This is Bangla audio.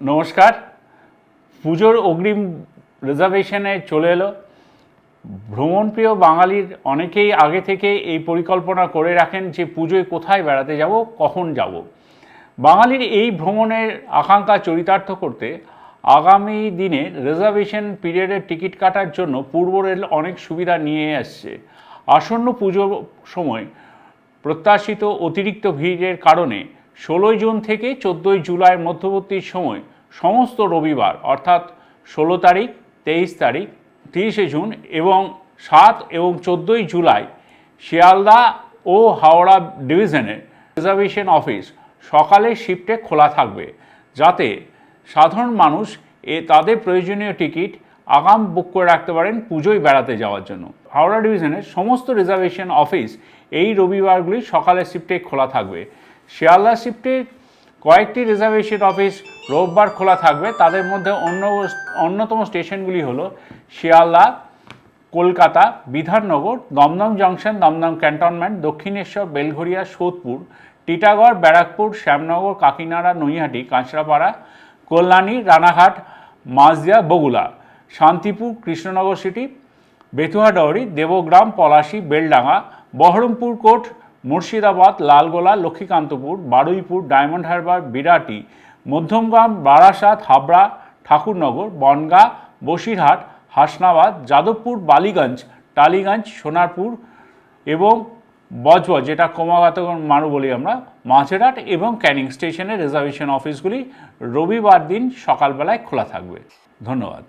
নমস্কার। পুজোর অগ্রিম রিজার্ভেশনে চলে এলো। ভ্রমণপ্রিয় বাঙালির অনেকেই আগে থেকে এই পরিকল্পনা করে রাখেন যে পুজোয় কোথায় বেড়াতে যাব, কখন যাব। বাঙালির এই ভ্রমণের আকাঙ্ক্ষা চরিতার্থ করতে আগামী দিনে রিজার্ভেশন পিরিয়ডের টিকিট কাটার জন্য পূর্ব রেল অনেক সুবিধা নিয়ে আসছে। আসন্ন পুজোর সময় প্রত্যাশিত অতিরিক্ত ভিড়ের কারণে 16 জুন থেকে 14 জুলাইয়ের মধ্যবর্তী সময় সমস্ত রবিবার অর্থাৎ 16 তারিখ, 23 তারিখ, 30শে জুন এবং 7 এবং 14 জুলাই শিয়ালদা ও হাওড়া ডিভিশনের রিজার্ভেশন অফিস সকালের শিফটে খোলা থাকবে, যাতে সাধারণ মানুষ তাদের প্রয়োজনীয় টিকিট আগাম বুক করে রাখতে পারেন পুজোয় বেড়াতে যাওয়ার জন্য। হাওড়া ডিভিশনের সমস্ত রিজার্ভেশন অফিস এই রবিবারগুলি সকালের শিফটে খোলা থাকবে। শিয়ালদা শিফটের কয়েকটি রিজার্ভেশন অফিস রোববার খোলা থাকবে। তাদের মধ্যে অন্যতম স্টেশনগুলি হলো শিয়ালদা, কলকাতা, বিধাননগর, দমদম জংশন, দমদম ক্যান্টনমেন্ট, দক্ষিণেশ্বর, বেলঘরিয়া, সোদপুর, টিটাগড়, ব্যারাকপুর, শ্যামনগর, কাকিনাড়া, নৈহাটি, কাঁচরাপাড়া, কল্যাণী, রানাঘাট, মাঝদিয়া, বগুলা, শান্তিপুর, কৃষ্ণনগর সিটি, বেতুয়াডাউরি, দেবগ্রাম, পলাশী, বেলডাঙ্গা, বহরমপুর কোর্ট, মুর্শিদাবাদ, লালগোলা, লক্ষ্মীকান্তপুর, বারুইপুর, ডায়মন্ড হারবার, বিরাটি, মধ্যমগ্রাম, বারাসাত, হাবড়া, ঠাকুরনগর, বনগাঁ, বসিরহাট, হাসনাবাদ, যাদবপুর, বালিগঞ্জ, টালিগঞ্জ, সোনারপুর এবং বজবজ, যেটা ক্রমাগত মারু বলি আমরা, মাঝেরহাট এবং ক্যানিং স্টেশনের রিজার্ভেশন অফিসগুলি রবিবার দিন সকালবেলায় খোলা থাকবে। ধন্যবাদ।